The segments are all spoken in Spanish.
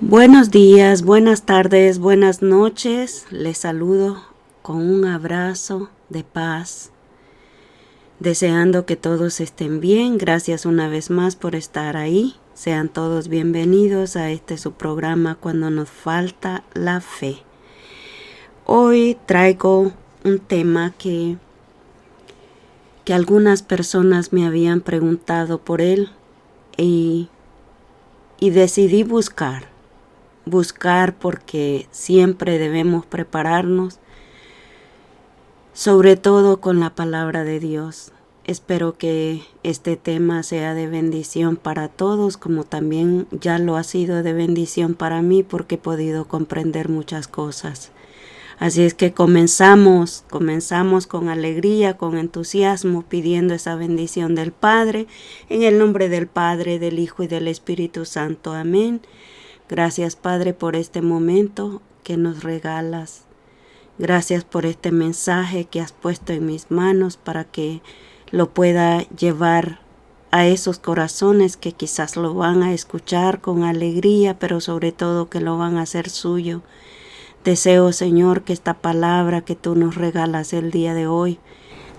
Buenos días, buenas tardes, buenas noches. Les saludo con un abrazo de paz, deseando que todos estén bien. Gracias una vez más por estar ahí. Sean todos bienvenidos a su programa Cuando nos falta la fe. Hoy traigo un tema que algunas personas me habían preguntado por él y decidí buscar porque siempre debemos prepararnos, sobre todo con la palabra de Dios. Espero que este tema sea de bendición para todos, como también ya lo ha sido de bendición para mí porque he podido comprender muchas cosas. Así es que comenzamos con alegría, con entusiasmo, pidiendo esa bendición del Padre, en el nombre del Padre, del Hijo y del Espíritu Santo. Amén. Gracias, Padre, por este momento que nos regalas. Gracias por este mensaje que has puesto en mis manos para que lo pueda llevar a esos corazones que quizás lo van a escuchar con alegría, pero sobre todo que lo van a hacer suyo. Deseo, Señor, que esta palabra que tú nos regalas el día de hoy,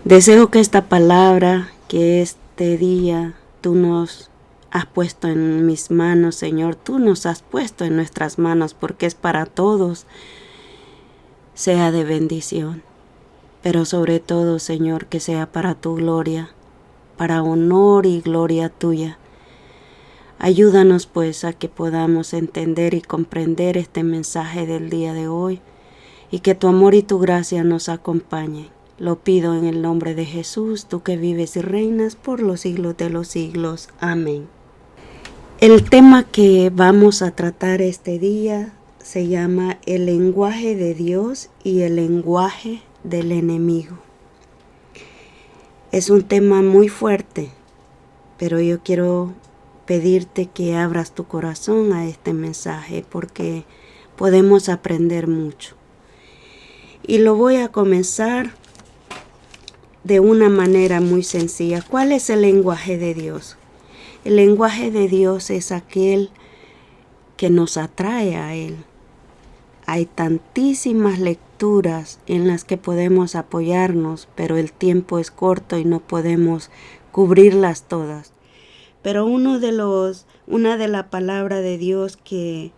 deseo que esta palabra, que este día tú nos has puesto en mis manos, Señor, tú nos has puesto en nuestras manos porque es para todos, sea de bendición. Pero sobre todo, Señor, que sea para tu gloria, para honor y gloria tuya. Ayúdanos pues a que podamos entender y comprender este mensaje del día de hoy y que tu amor y tu gracia nos acompañen. Lo pido en el nombre de Jesús, tú que vives y reinas por los siglos de los siglos. Amén. El tema que vamos a tratar este día se llama el lenguaje de Dios y el lenguaje del enemigo. Es un tema muy fuerte, pero yo quiero pedirte que abras tu corazón a este mensaje porque podemos aprender mucho. Y lo voy a comenzar de una manera muy sencilla. ¿Cuál es el lenguaje de Dios? El lenguaje de Dios es aquel que nos atrae a Él. Hay tantísimas lecturas en las que podemos apoyarnos, pero el tiempo es corto y no podemos cubrirlas todas. Pero una de la palabra de Dios que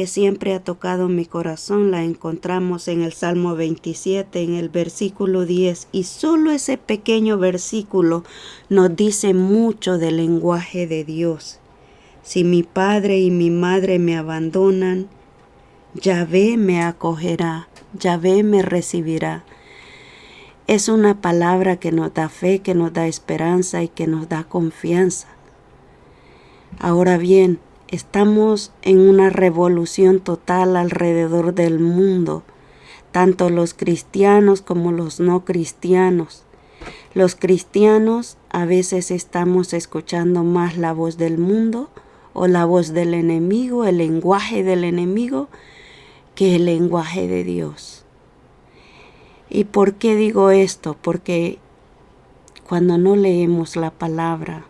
siempre ha tocado mi corazón la encontramos en el Salmo 27, en el versículo 10. Y solo ese pequeño versículo nos dice mucho del lenguaje de Dios. Si mi padre y mi madre me abandonan, Yahvé me acogerá, Yahvé me recibirá. Es una palabra que nos da fe, que nos da esperanza y que nos da confianza. Ahora bien, estamos en una revolución total alrededor del mundo, tanto los cristianos como los no cristianos. Los cristianos a veces estamos escuchando más la voz del mundo o la voz del enemigo, el lenguaje del enemigo, que el lenguaje de Dios. ¿Y por qué digo esto? Porque cuando no leemos la palabra,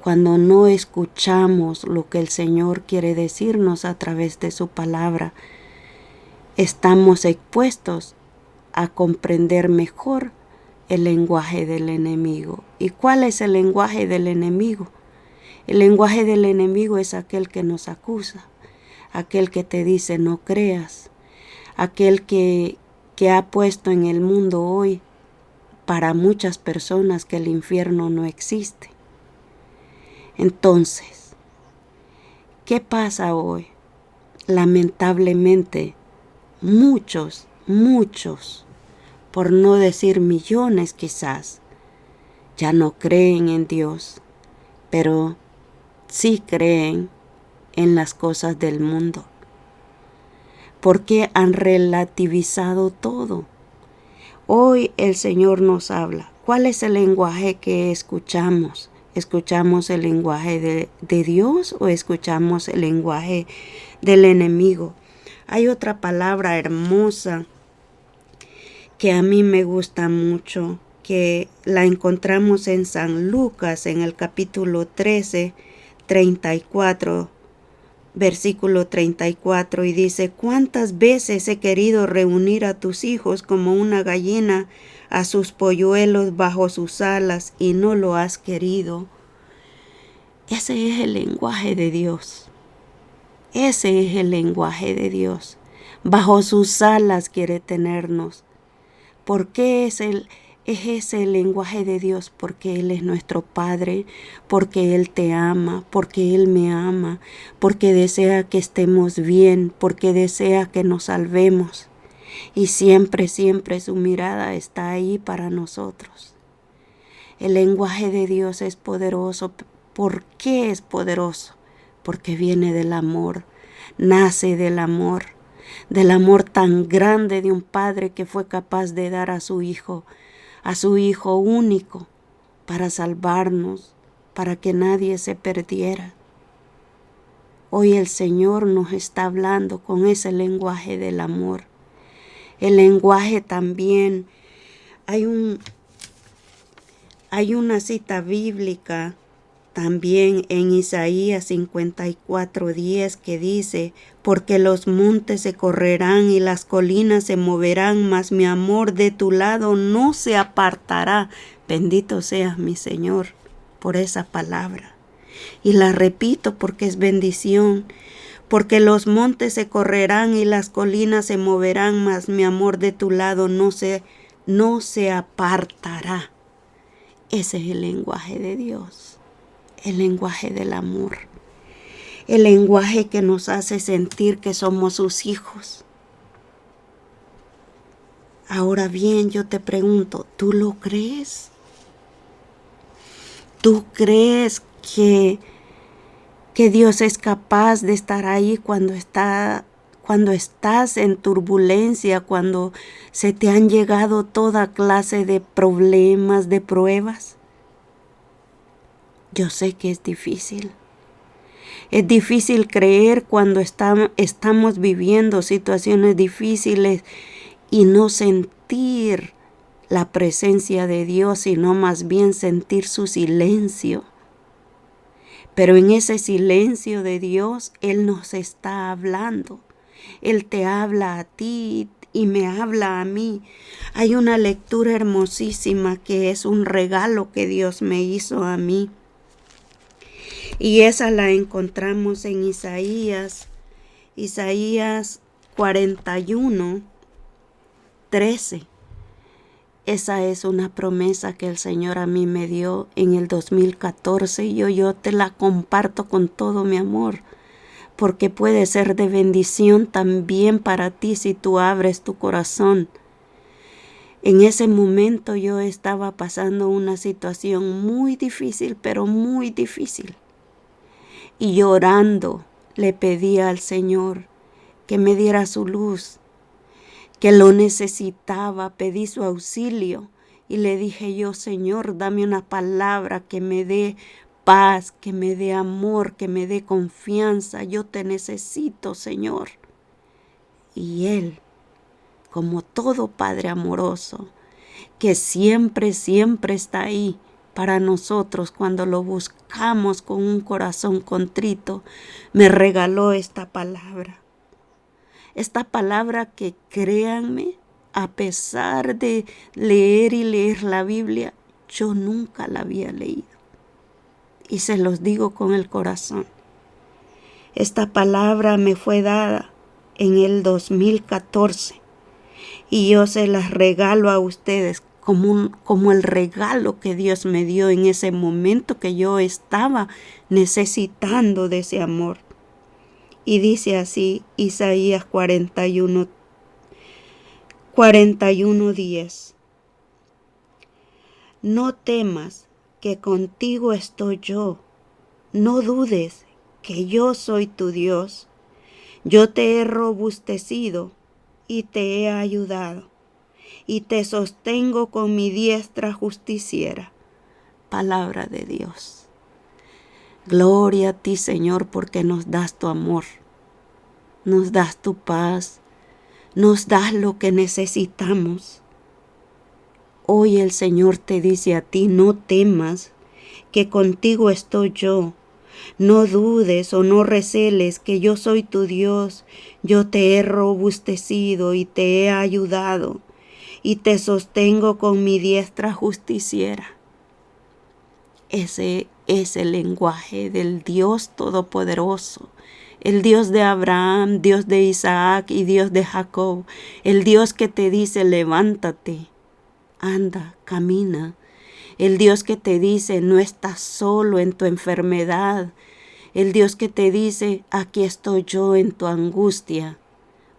cuando no escuchamos lo que el Señor quiere decirnos a través de su palabra, estamos expuestos a comprender mejor el lenguaje del enemigo. ¿Y cuál es el lenguaje del enemigo? El lenguaje del enemigo es aquel que nos acusa, aquel que te dice no creas, aquel que ha puesto en el mundo hoy para muchas personas que el infierno no existe. Entonces, ¿qué pasa hoy? Lamentablemente, muchos, por no decir millones quizás, ya no creen en Dios, pero sí creen en las cosas del mundo. Porque han relativizado todo. Hoy el Señor nos habla. ¿Cuál es el lenguaje que escuchamos? ¿Escuchamos el lenguaje de Dios o escuchamos el lenguaje del enemigo? Hay otra palabra hermosa que a mí me gusta mucho, que la encontramos en San Lucas, en el capítulo 13, 34 versículo 34, y dice: ¿cuántas veces he querido reunir a tus hijos como una gallina a sus polluelos bajo sus alas, y no lo has querido? Ese es el lenguaje de Dios. Ese es el lenguaje de Dios. Bajo sus alas quiere tenernos. ¿Por qué es ese el lenguaje de Dios? Porque Él es nuestro Padre, porque Él te ama, porque Él me ama, porque desea que estemos bien, porque desea que nos salvemos. Y siempre, siempre su mirada está ahí para nosotros. El lenguaje de Dios es poderoso. ¿Por qué es poderoso? Porque viene del amor, nace del amor tan grande de un Padre que fue capaz de dar a su Hijo único, para salvarnos, para que nadie se perdiera. Hoy el Señor nos está hablando con ese lenguaje del amor. El lenguaje también, hay una cita bíblica también en Isaías 54:10 que dice: porque los montes se correrán y las colinas se moverán, mas mi amor de tu lado no se apartará. Bendito seas mi Señor por esa palabra. Y la repito porque es bendición. Porque los montes se correrán y las colinas se moverán, mas mi amor de tu lado no se apartará. Ese es el lenguaje de Dios. El lenguaje del amor, el lenguaje que nos hace sentir que somos sus hijos. Ahora bien, yo te pregunto, ¿tú lo crees? ¿Tú crees que Dios es capaz de estar ahí cuando estás en turbulencia, cuando se te han llegado toda clase de problemas, de pruebas? Yo sé que es difícil. Es difícil creer cuando estamos viviendo situaciones difíciles y no sentir la presencia de Dios, sino más bien sentir su silencio. Pero en ese silencio de Dios, Él nos está hablando. Él te habla a ti y me habla a mí. Hay una lectura hermosísima que es un regalo que Dios me hizo a mí. Y esa la encontramos en Isaías 41:13. Esa es una promesa que el Señor a mí me dio en el 2014 y yo te la comparto con todo mi amor, porque puede ser de bendición también para ti si tú abres tu corazón. En ese momento yo estaba pasando una situación muy difícil, pero muy difícil. Y llorando le pedí al Señor que me diera su luz, que lo necesitaba, pedí su auxilio y le dije yo: Señor, dame una palabra que me dé paz, que me dé amor, que me dé confianza. Yo te necesito, Señor. Y Él, como todo Padre amoroso, que siempre, siempre está ahí para nosotros cuando lo buscamos con un corazón contrito, me regaló esta palabra. Esta palabra que, créanme, a pesar de leer y leer la Biblia, yo nunca la había leído. Y se los digo con el corazón. Esta palabra me fue dada en el 2014 y yo se las regalo a ustedes como el regalo que Dios me dio en ese momento que yo estaba necesitando de ese amor. Y dice así Isaías 41:10. No temas, que contigo estoy yo. No dudes que yo soy tu Dios. Yo te he robustecido y te he ayudado, y te sostengo con mi diestra justiciera. Palabra de Dios. Gloria a ti, Señor, porque nos das tu amor, nos das tu paz, nos das lo que necesitamos. Hoy el Señor te dice a ti: no temas, que contigo estoy yo. No dudes o no receles que yo soy tu Dios. Yo te he robustecido y te he ayudado y te sostengo con mi diestra justiciera. Ese es el lenguaje del Dios Todopoderoso, el Dios de Abraham, Dios de Isaac y Dios de Jacob, el Dios que te dice levántate, anda, camina, el Dios que te dice no estás solo en tu enfermedad, el Dios que te dice aquí estoy yo en tu angustia,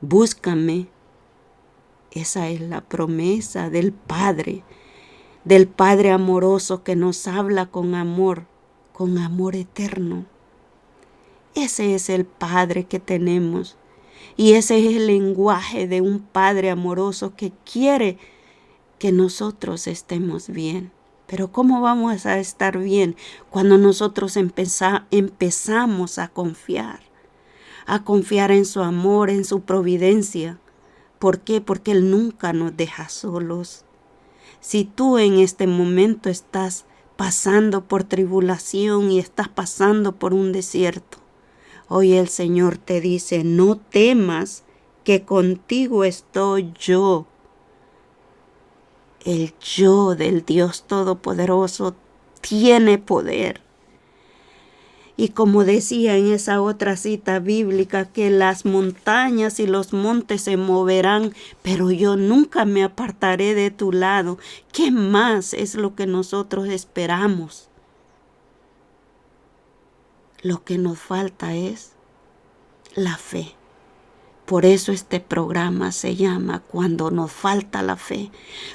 búscame. Esa es la promesa del Padre amoroso que nos habla con amor eterno. Ese es el Padre que tenemos y ese es el lenguaje de un Padre amoroso que quiere que nosotros estemos bien. Pero ¿cómo vamos a estar bien cuando nosotros empezamos a confiar en su amor, en su providencia? ¿Por qué? Porque Él nunca nos deja solos. Si tú en este momento estás pasando por tribulación y estás pasando por un desierto, hoy el Señor te dice, no temas, que contigo estoy yo. El yo del Dios Todopoderoso tiene poder. Y como decía en esa otra cita bíblica, que las montañas y los montes se moverán, pero yo nunca me apartaré de tu lado. ¿Qué más es lo que nosotros esperamos? Lo que nos falta es la fe. Por eso este programa se llama Cuando nos falta la fe.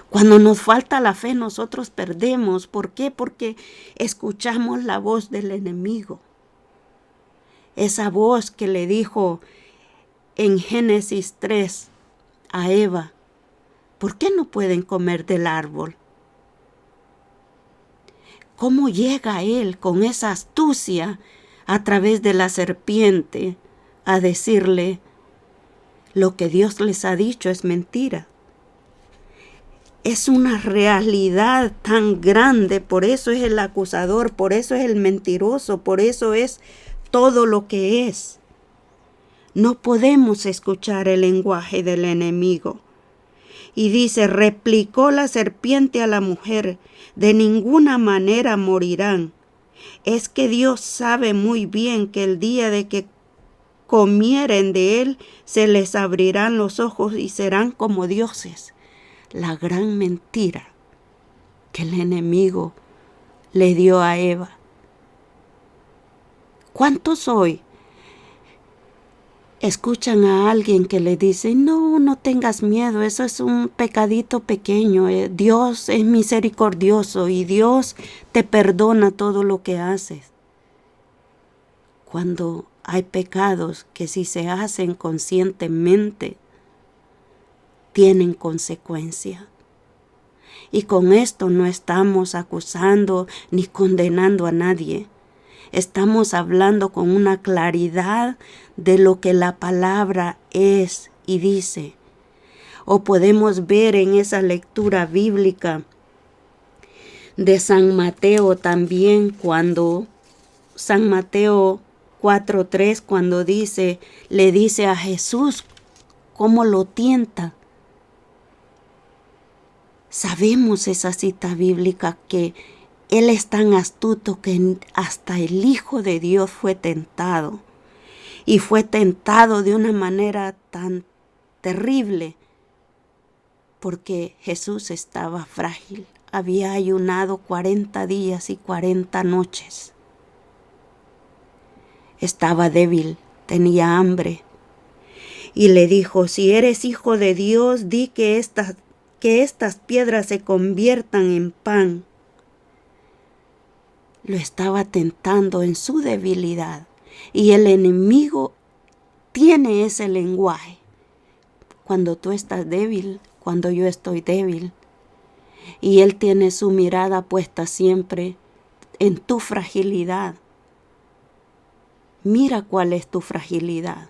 Cuando nos falta la fe nosotros perdemos. ¿Por qué? Porque escuchamos la voz del enemigo. Esa voz que le dijo en Génesis 3 a Eva, ¿por qué no pueden comer del árbol? ¿Cómo llega él con esa astucia a través de la serpiente a decirle lo que Dios les ha dicho es mentira? Es una realidad tan grande, por eso es el acusador, por eso es el mentiroso, por eso es todo lo que es. No podemos escuchar el lenguaje del enemigo. Y dice, replicó la serpiente a la mujer, de ninguna manera morirán. Es que Dios sabe muy bien que el día de que comieren de él, se les abrirán los ojos y serán como dioses. La gran mentira que el enemigo le dio a Eva. ¿Cuántos hoy escuchan a alguien que le dice, no tengas miedo, eso es un pecadito pequeño, Dios es misericordioso y Dios te perdona todo lo que haces? Cuando hay pecados que si se hacen conscientemente, tienen consecuencia. Y con esto no estamos acusando ni condenando a nadie. Estamos hablando con una claridad de lo que la palabra es y dice. O podemos ver en esa lectura bíblica de San Mateo también, cuando San Mateo 4:3, cuando le dice a Jesús cómo lo tienta. Sabemos esa cita bíblica que Él es tan astuto que hasta el Hijo de Dios fue tentado. Y fue tentado de una manera tan terrible porque Jesús estaba frágil. Había ayunado 40 días y 40 noches. Estaba débil, tenía hambre. Y le dijo, si eres hijo de Dios, di que estas piedras se conviertan en pan. Lo estaba tentando en su debilidad. Y el enemigo tiene ese lenguaje. Cuando tú estás débil, cuando yo estoy débil. Y él tiene su mirada puesta siempre en tu fragilidad. Mira cuál es tu fragilidad.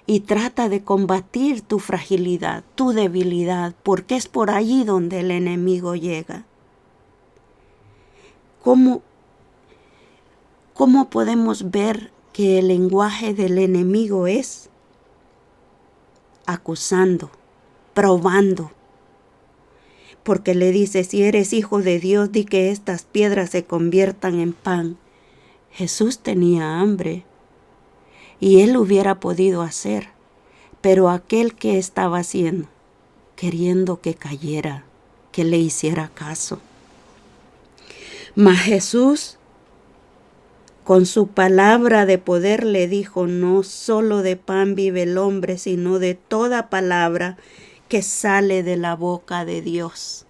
Y trata de combatir tu fragilidad, tu debilidad, porque es por allí donde el enemigo llega. ¿Cómo ¿Cómo podemos ver que el lenguaje del enemigo es acusando, probando? Porque le dice, si eres hijo de Dios, di que estas piedras se conviertan en pan. Jesús tenía hambre y él hubiera podido hacer, pero aquel que estaba haciendo, queriendo que cayera, que le hiciera caso. Mas Jesús, con su palabra de poder, le dijo, no solo de pan vive el hombre, sino de toda palabra que sale de la boca de Dios.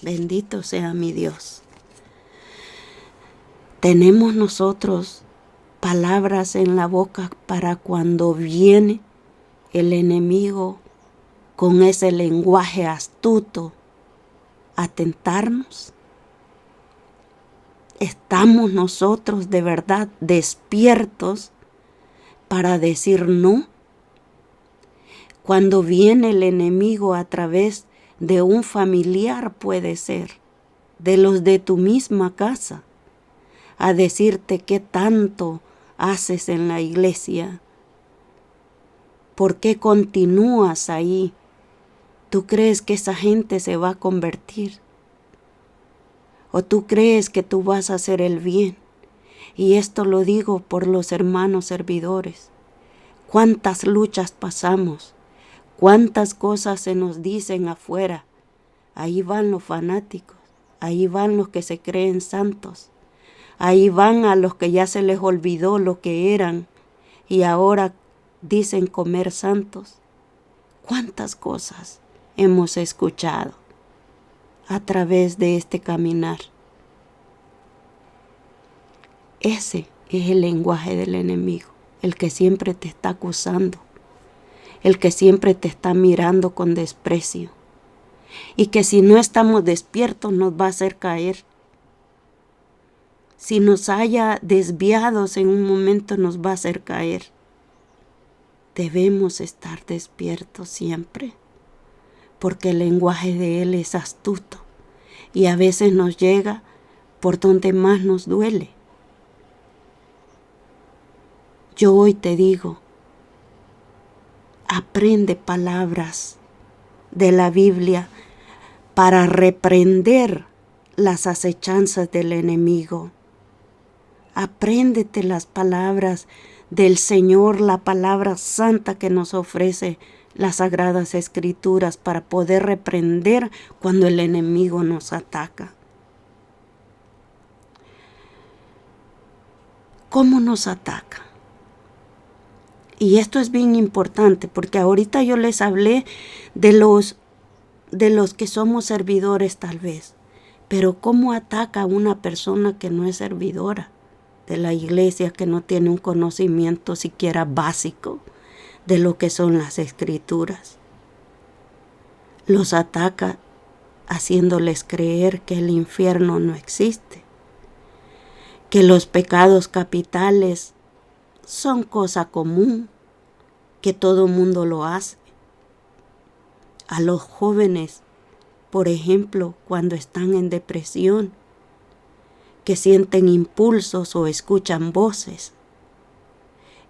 Bendito sea mi Dios. Tenemos nosotros palabras en la boca para cuando viene el enemigo con ese lenguaje astuto a tentarnos. ¿Estamos nosotros de verdad despiertos para decir no? Cuando viene el enemigo a través de un familiar, puede ser, de los de tu misma casa, a decirte qué tanto haces en la iglesia, por qué continúas ahí. ¿Tú crees que esa gente se va a convertir? ¿O tú crees que tú vas a hacer el bien? Y esto lo digo por los hermanos servidores. ¿Cuántas luchas pasamos? ¿Cuántas cosas se nos dicen afuera? Ahí van los fanáticos, ahí van los que se creen santos, ahí van a los que ya se les olvidó lo que eran y ahora dicen comer santos. ¿Cuántas cosas hemos escuchado a través de este caminar? Ese es el lenguaje del enemigo, el que siempre te está acusando, el que siempre te está mirando con desprecio y que si no estamos despiertos nos va a hacer caer. Si nos haya desviados en un momento nos va a hacer caer. Debemos estar despiertos siempre, porque el lenguaje de él es astuto y a veces nos llega por donde más nos duele. Yo hoy te digo, aprende palabras de la Biblia para reprender las acechanzas del enemigo. Apréndete las palabras del Señor, la palabra santa que nos ofrece las Sagradas Escrituras para poder reprender cuando el enemigo nos ataca. ¿Cómo nos ataca? Y esto es bien importante porque ahorita yo les hablé de los que somos servidores tal vez, pero ¿cómo ataca a una persona que no es servidora de la iglesia, que no tiene un conocimiento siquiera básico de lo que son las Escrituras? Los ataca haciéndoles creer que el infierno no existe, que los pecados capitales son cosa común, que todo mundo lo hace. A los jóvenes, por ejemplo, cuando están en depresión, que sienten impulsos o escuchan voces.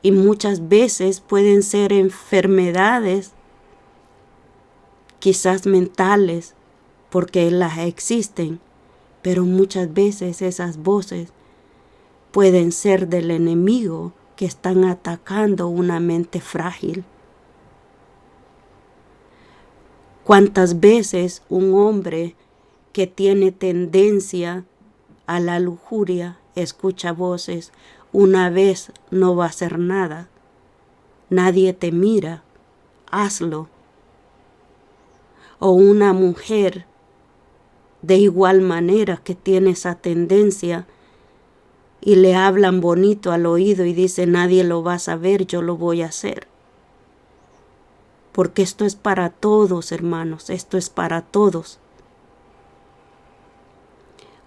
Y muchas veces pueden ser enfermedades, quizás mentales, porque las existen, pero muchas veces esas voces pueden ser del enemigo que están atacando una mente frágil. ¿Cuántas veces un hombre que tiene tendencia a la lujuria escucha voces? Una vez no va a hacer nada, nadie te mira, hazlo. O una mujer de igual manera que tiene esa tendencia y le hablan bonito al oído y dice, nadie lo va a saber, yo lo voy a hacer. Porque esto es para todos, hermanos, esto es para todos.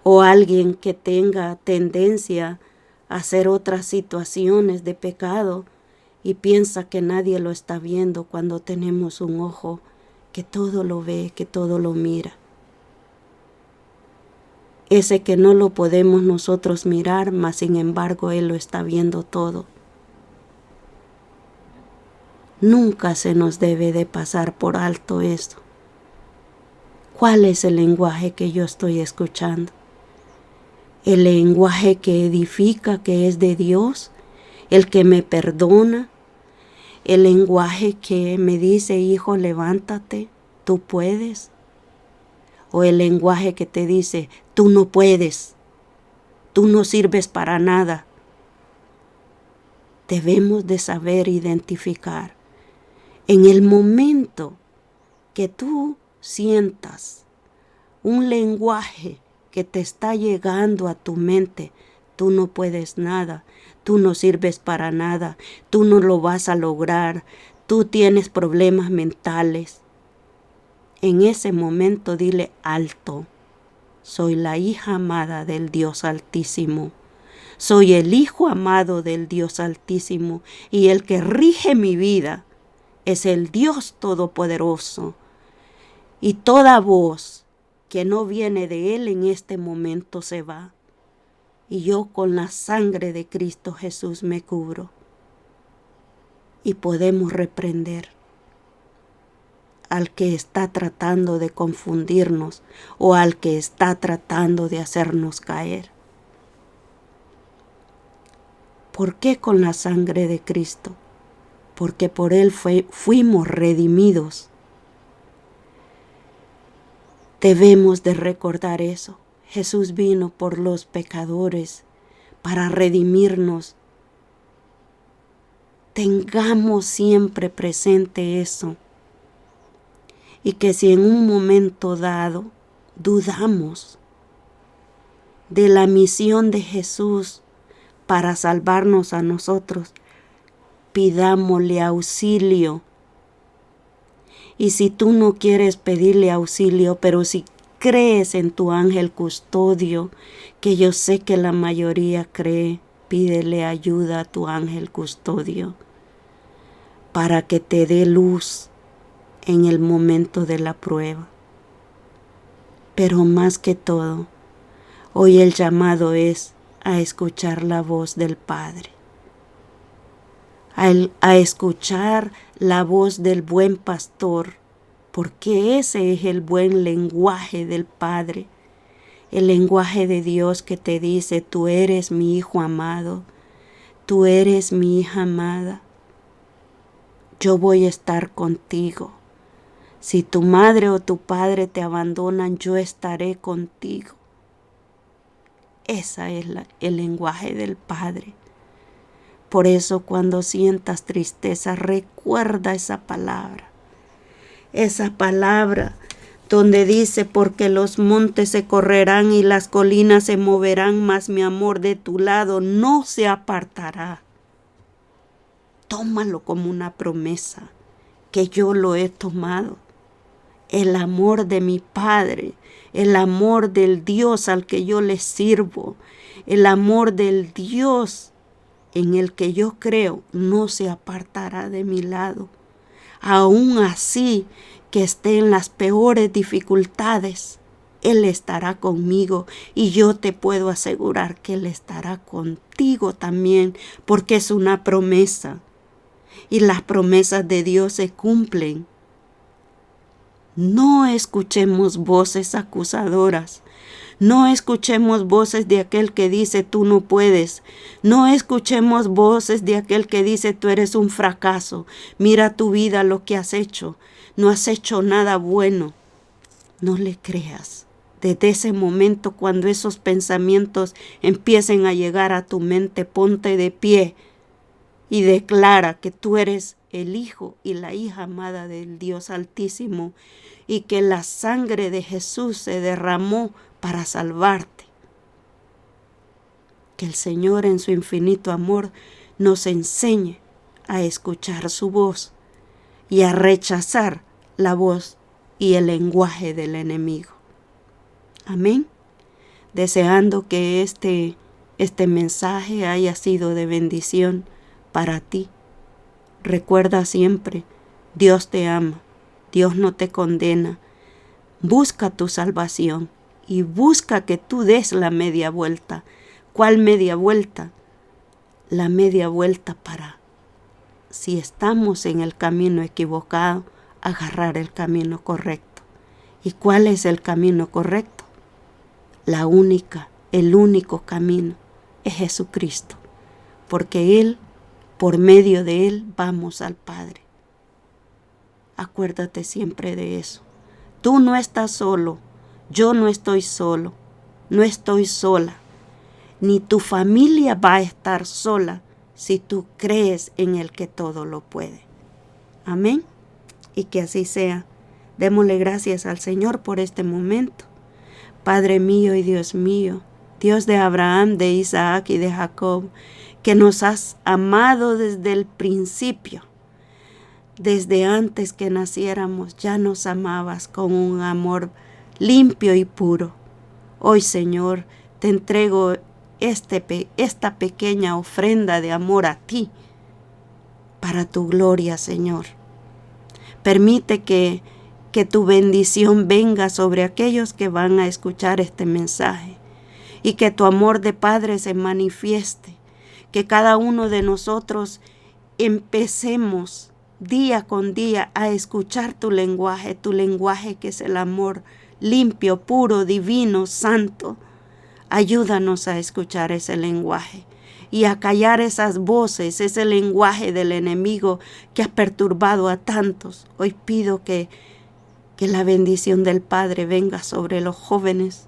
O alguien que tenga tendencia a hacer otras situaciones de pecado y piensa que nadie lo está viendo cuando tenemos un ojo que todo lo ve, que todo lo mira. ese que no lo podemos nosotros mirar, mas sin embargo Él lo está viendo todo. Nunca se nos debe de pasar por alto esto. ¿Cuál es el lenguaje que yo estoy escuchando? El lenguaje que edifica, que es de Dios, el que me perdona, el lenguaje que me dice, hijo, levántate, tú puedes, o el lenguaje que te dice, tú no puedes, tú no sirves para nada. Debemos de saber identificar. En el momento que tú sientas un lenguaje que te está llegando a tu mente, tú no puedes nada, tú no sirves para nada, tú no lo vas a lograr, tú tienes problemas mentales. En ese momento dile alto, soy la hija amada del Dios Altísimo, soy el hijo amado del Dios Altísimo y el que rige mi vida es el Dios Todopoderoso. Y toda voz que no viene de Él en este momento se va. Y yo con la sangre de Cristo Jesús me cubro. Y podemos reprender al que está tratando de confundirnos o al que está tratando de hacernos caer. ¿Por qué con la sangre de Cristo? Porque por Él fuimos redimidos. Debemos de recordar eso. Jesús vino por los pecadores para redimirnos. Tengamos siempre presente eso. Y que si en un momento dado dudamos de la misión de Jesús para salvarnos a nosotros, pidámosle auxilio. Y si tú no quieres pedirle auxilio, pero si crees en tu ángel custodio, que yo sé que la mayoría cree, pídele ayuda a tu ángel custodio para que te dé luz en el momento de la prueba. Pero más que todo, hoy el llamado es a escuchar la voz del Padre, a escuchar la voz del buen pastor, porque ese es el buen lenguaje del Padre, el lenguaje de Dios que te dice, tú eres mi hijo amado, tú eres mi hija amada, yo voy a estar contigo. Si tu madre o tu padre te abandonan, yo estaré contigo. Ese es el lenguaje del Padre. Por eso cuando sientas tristeza, recuerda esa palabra. Esa palabra donde dice, porque los montes se correrán y las colinas se moverán, mas mi amor de tu lado no se apartará. Tómalo como una promesa que yo lo he tomado. El amor de mi Padre, el amor del Dios al que yo le sirvo, el amor del Dios en el que yo creo no se apartará de mi lado. Aún así que esté en las peores dificultades, Él estará conmigo y yo te puedo asegurar que Él estará contigo también, porque es una promesa y las promesas de Dios se cumplen. No escuchemos voces acusadoras. No escuchemos voces de aquel que dice tú no puedes. No escuchemos voces de aquel que dice tú eres un fracaso. Mira tu vida, lo que has hecho. No has hecho nada bueno. No le creas. Desde ese momento, cuando esos pensamientos empiecen a llegar a tu mente, ponte de pie y declara que tú eres el hijo y la hija amada del Dios Altísimo y que la sangre de Jesús se derramó para salvarte. Que el Señor en su infinito amor nos enseñe a escuchar su voz y a rechazar la voz y el lenguaje del enemigo. Amén. Deseando que este mensaje haya sido de bendición para ti. Recuerda siempre, Dios te ama, Dios no te condena. Busca tu salvación y busca que tú des la media vuelta. ¿Cuál media vuelta? La media vuelta para, si estamos en el camino equivocado, agarrar el camino correcto. ¿Y cuál es el camino correcto? El único camino es Jesucristo, porque Él, por medio de Él, vamos al Padre. Acuérdate siempre de eso. Tú no estás solo, yo no estoy solo, no estoy sola, ni tu familia va a estar sola si tú crees en el que todo lo puede. Amén. Y que así sea. Démosle gracias al Señor por este momento. Padre mío y Dios mío, Dios de Abraham, de Isaac y de Jacob, que nos has amado desde el principio. Desde antes que naciéramos ya nos amabas con un amor limpio y puro. Hoy, Señor, te entrego esta pequeña ofrenda de amor a ti, para tu gloria, Señor. Permite que tu bendición venga sobre aquellos que van a escuchar este mensaje y que tu amor de Padre se manifieste, que cada uno de nosotros empecemos día con día a escuchar tu lenguaje que es el amor limpio, puro, divino, santo. Ayúdanos a escuchar ese lenguaje y a callar esas voces, ese lenguaje del enemigo que ha perturbado a tantos. Hoy pido que la bendición del Padre venga sobre los jóvenes,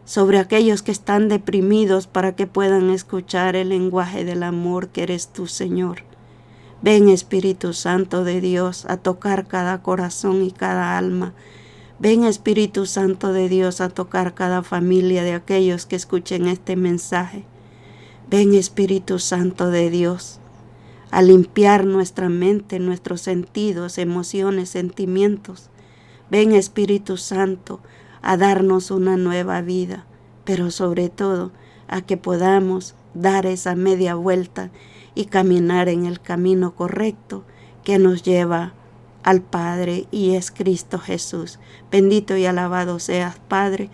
sobre aquellos que están deprimidos, para que puedan escuchar el lenguaje del amor que eres tú, Señor. Ven, Espíritu Santo de Dios, a tocar cada corazón y cada alma. Ven, Espíritu Santo de Dios, a tocar cada familia de aquellos que escuchen este mensaje. Ven, Espíritu Santo de Dios, a limpiar nuestra mente, nuestros sentidos, emociones, sentimientos. Ven, Espíritu Santo, a darnos una nueva vida, pero sobre todo a que podamos dar esa media vuelta y caminar en el camino correcto que nos lleva al Padre, y es Cristo Jesús. Bendito y alabado seas, Padre.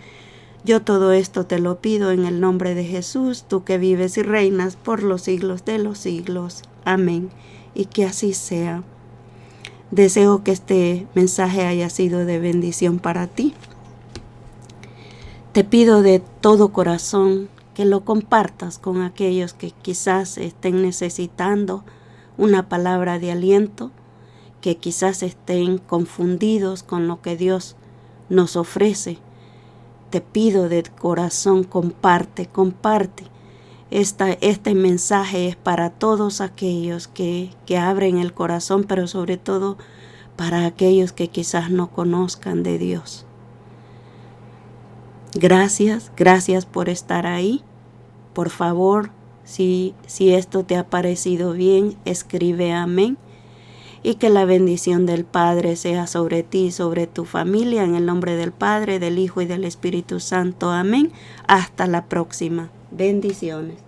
Yo todo esto te lo pido en el nombre de Jesús, tú que vives y reinas por los siglos de los siglos. Amén. Y que así sea. Deseo que este mensaje haya sido de bendición para ti. Te pido de todo corazón que lo compartas con aquellos que quizás estén necesitando una palabra de aliento, que quizás estén confundidos con lo que Dios nos ofrece. Te pido de corazón, comparte. Este mensaje es para todos aquellos que abren el corazón, pero sobre todo para aquellos que quizás no conozcan de Dios. Gracias por estar ahí. Por favor, si esto te ha parecido bien, escribe amén. Y que la bendición del Padre sea sobre ti y sobre tu familia, en el nombre del Padre, del Hijo y del Espíritu Santo. Amén. Hasta la próxima. Bendiciones.